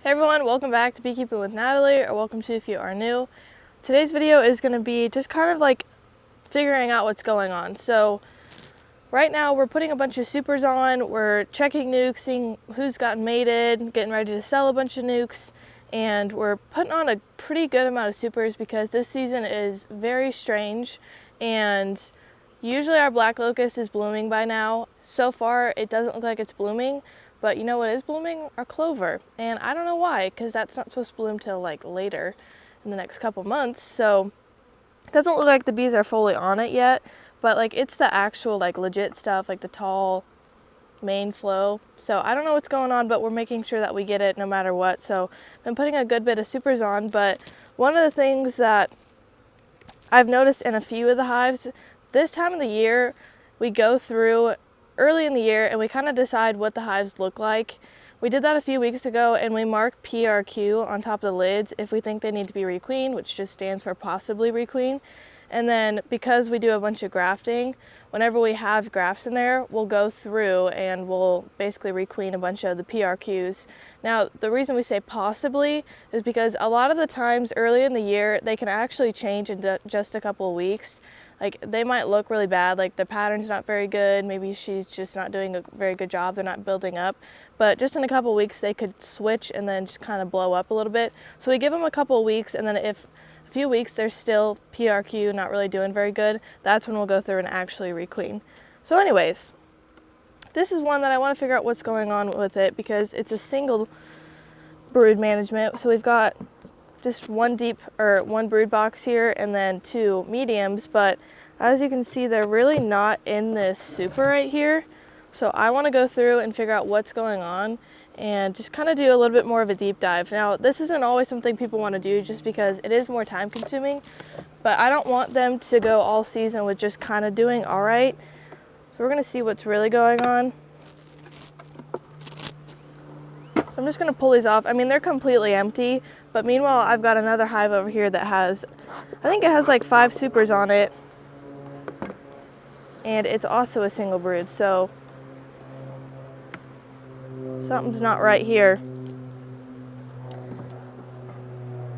Hey everyone, welcome back to Beekeeping with Natalie, or welcome to if you are new. Today's video is going to be just kind of like figuring out what's going on. So right now we're putting a bunch of supers on, we're checking nukes, seeing who's gotten mated, getting ready to sell a bunch of nukes, and we're putting on a pretty good amount of supers because this season is very strange, and usually our black locust is blooming by now. So far it doesn't look like it's blooming. But you know what is blooming? Our clover. And I don't know why, because that's not supposed to bloom till like later in the next couple months. So it doesn't look like the bees are fully on it yet, but like it's the actual like legit stuff, like the tall main flow. So I don't know what's going on, but we're making sure that we get it no matter what. So I've been putting a good bit of supers on, but one of the things that I've noticed in a few of the hives, this time of the year, we go through early in the year and we kind of decide what the hives look like. We did that a few weeks ago and we mark PRQ on top of the lids if we think they need to be requeen, which just stands for possibly requeen. And then because we do a bunch of grafting, whenever we have grafts in there, we'll go through and we'll basically requeen a bunch of the PRQs. Now, the reason we say possibly is because a lot of the times early in the year, they can actually change in just a couple of weeks. Like they might look really bad, like the pattern's not very good, maybe she's just not doing a very good job, they're not building up, but just in a couple of weeks they could switch and then just kind of blow up a little bit. So we give them a couple of weeks, and then if a few weeks they're still PRQ, not really doing very good, that's when we'll go through and actually requeen. So anyways, this is one that I want to figure out what's going on with it because it's a single brood management. So we've got just one brood box here and then two mediums, but as you can see, they're really not in this super right here. So I want to go through and figure out what's going on and just kind of do a little bit more of a deep dive. Now, this isn't always something people want to do just because it is more time consuming, but I don't want them to go all season with just kind of doing all right. So we're going to see what's really going on. So I'm just going to pull these off. I mean, they're completely empty, but meanwhile, I've got another hive over here that has, I think it has like 5 supers on it, and it's also a single brood, so something's not right here.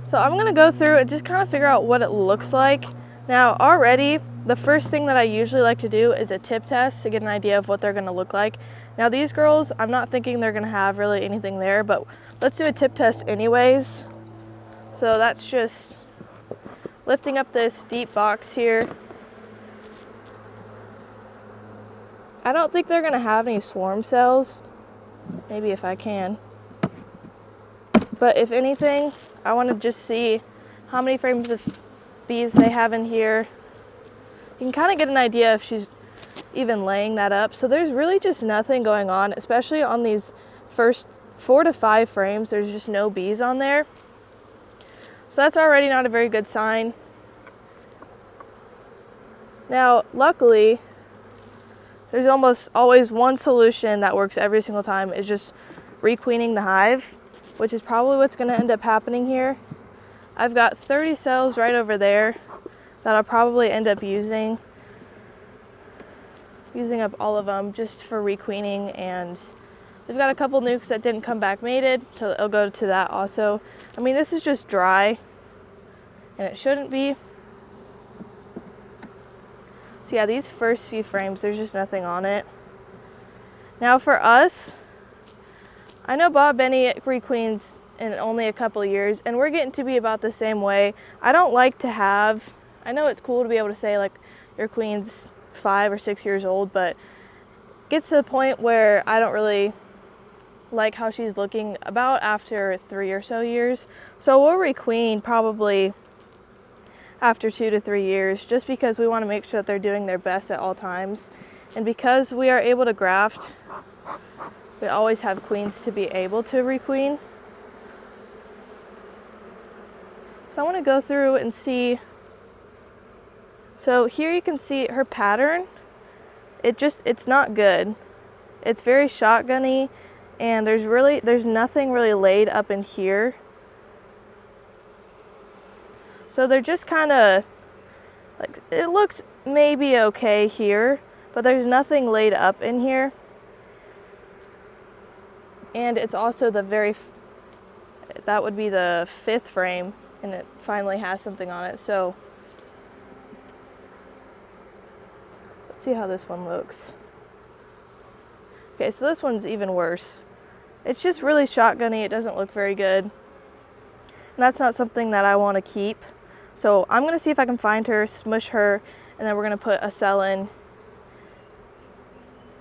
So I'm going to go through and just kind of figure out what it looks like. Now, already, the first thing that I usually like to do is a tip test to get an idea of what they're going to look like. Now, these girls, I'm not thinking they're going to have really anything there, but let's do a tip test anyways. So that's just lifting up this deep box here. I don't think they're going to have any swarm cells. Maybe if I can. But if anything, I want to just see how many frames of bees they have in here. You can kind of get an idea if she's even laying that up. So there's really just nothing going on, especially on these first 4 to 5 frames. There's just no bees on there. So that's already not a very good sign. Now, luckily, there's almost always one solution that works every single time, is just requeening the hive, which is probably what's going to end up happening here. I've got 30 cells right over there that I'll probably end up using up all of them just for requeening, and we've got a couple nukes that didn't come back mated, so it'll go to that also. I mean, this is just dry, and it shouldn't be. So yeah, these first few frames, there's just nothing on it. Now for us, I know Bob Benny requeens in only a couple of years, and we're getting to be about the same way. I don't like to have, I know it's cool to be able to say like your queen's 5 or 6 years old, but it gets to the point where I don't really like how she's looking about after 3 or so years. So we'll requeen probably after 2 to 3 years, just because we want to make sure that they're doing their best at all times. And because we are able to graft, we always have queens to be able to requeen. So I want to go through and see. So here you can see her pattern. It's not good. It's very shotgunny, and there's nothing really laid up in here. So they're just kind of like, it looks maybe okay here, but there's nothing laid up in here. And it's also the very that would be the 5th frame, and it finally has something on it. So let's see how this one looks. Okay, so this one's even worse. It's just really shotgunny. It doesn't look very good. And that's not something that I want to keep. So I'm going to see if I can find her, smush her, and then we're going to put a cell in.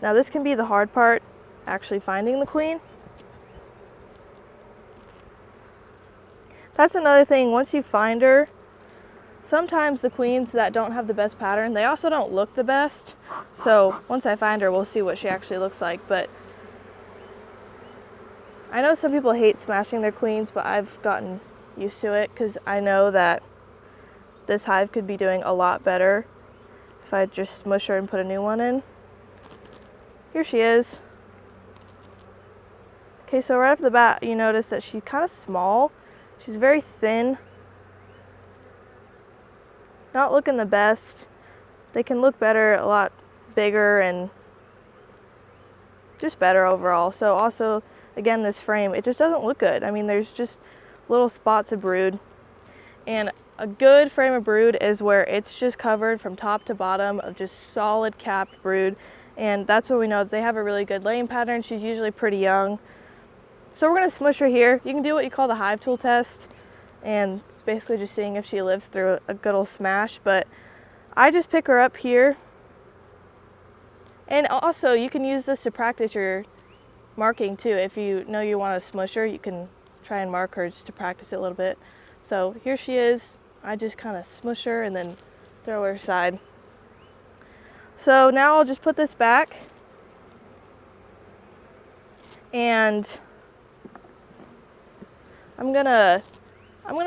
Now this can be the hard part, actually finding the queen. That's another thing, once you find her, sometimes the queens that don't have the best pattern, they also don't look the best. So once I find her, we'll see what she actually looks like. But I know some people hate smashing their queens, but I've gotten used to it because I know that this hive could be doing a lot better if I just smush her and put a new one in. Here she is. Okay, so right off the bat, you notice that she's kind of small. She's very thin. Not looking the best. They can look better, a lot bigger and just better overall. So also, again, this frame, it just doesn't look good. I mean, there's just little spots of brood. And a good frame of brood is where it's just covered from top to bottom of just solid capped brood. And that's where we know that they have a really good laying pattern. She's usually pretty young. So we're going to smush her here. You can do what you call the hive tool test. And it's basically just seeing if she lives through a good old smash. But I just pick her up here. And also, you can use this to practice your marking too. If you know you want to smush her, you can try and mark her just to practice it a little bit. So here she is. I just kind of smush her and then throw her aside. So now I'll just put this back. And I'm gonna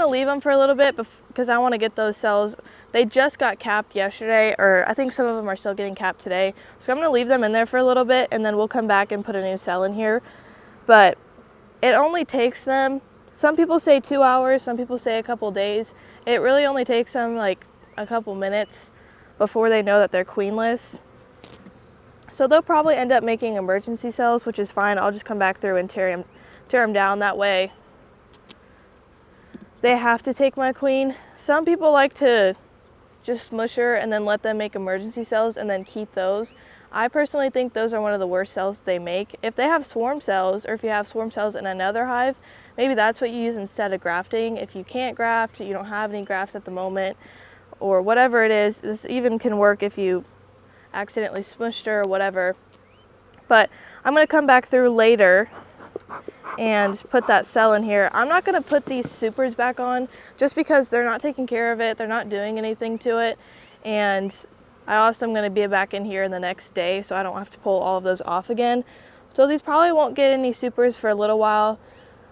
leave them for a little bit because I want to get those cells. They just got capped yesterday, or I think some of them are still getting capped today. So I'm gonna leave them in there for a little bit, and then we'll come back and put a new cell in here. But it only takes them, some people say 2 hours, some people say a couple days. It really only takes them like a couple minutes before they know that they're queenless. So they'll probably end up making emergency cells, which is fine. I'll just come back through and tear them down. That way they have to take my queen. Some people like to just smush her and then let them make emergency cells and then keep those. I personally think those are one of the worst cells they make. If they have swarm cells, or if you have swarm cells in another hive, maybe that's what you use instead of grafting. If you can't graft, you don't have any grafts at the moment, or whatever it is, this even can work if you accidentally smushed her or whatever. But I'm going to come back through later and put that cell in here. I'm not going to put these supers back on just because they're not taking care of it. They're not doing anything to it. And I also am going to be back in here the next day, so I don't have to pull all of those off again. So these probably won't get any supers for a little while,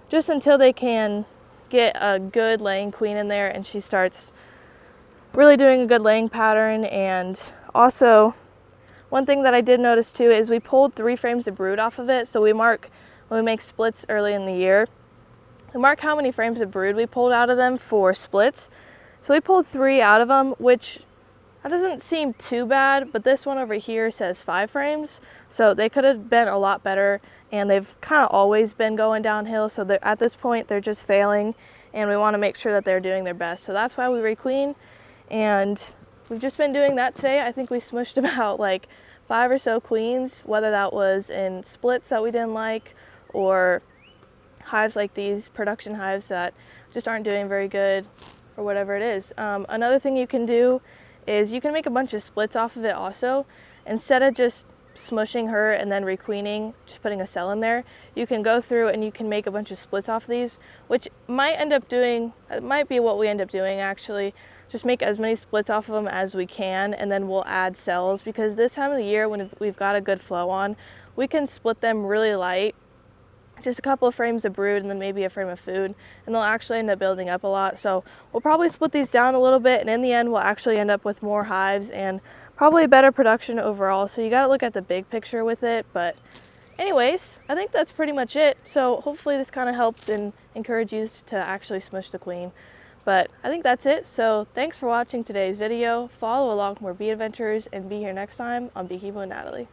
just until they can get a good laying queen in there and she starts really doing a good laying pattern. And also, one thing that I did notice too is we pulled 3 frames of brood off of it. So we mark, when we make splits early in the year, we mark how many frames of brood we pulled out of them for splits. So we pulled 3 out of them, which that doesn't seem too bad, but this one over here says 5 frames. So they could have been a lot better, and they've kind of always been going downhill. So at this point, they're just failing, and we want to make sure that they're doing their best. So that's why we requeen, and we've just been doing that today. I think we smushed about like 5 or so queens, whether that was in splits that we didn't like, or hives like these, production hives that just aren't doing very good, or whatever it is. Another thing you can do is you can make a bunch of splits off of it also. Instead of just smushing her and then requeening, just putting a cell in there, you can go through and you can make a bunch of splits off of these, which might end up doing, it might be what we end up doing actually. Just make as many splits off of them as we can, and then we'll add cells, because this time of the year when we've got a good flow on, we can split them really light, just a couple of frames of brood and then maybe a frame of food, and they'll actually end up building up a lot. So we'll probably split these down a little bit, and in the end we'll actually end up with more hives and probably better production overall. So you got to look at the big picture with it. But anyways, I think that's pretty much it. So hopefully this kind of helps and encourages you to actually smush the queen. But I think that's it. So thanks for watching today's video. Follow along for more bee adventures, and be here next time on Beekeeping with Natalie.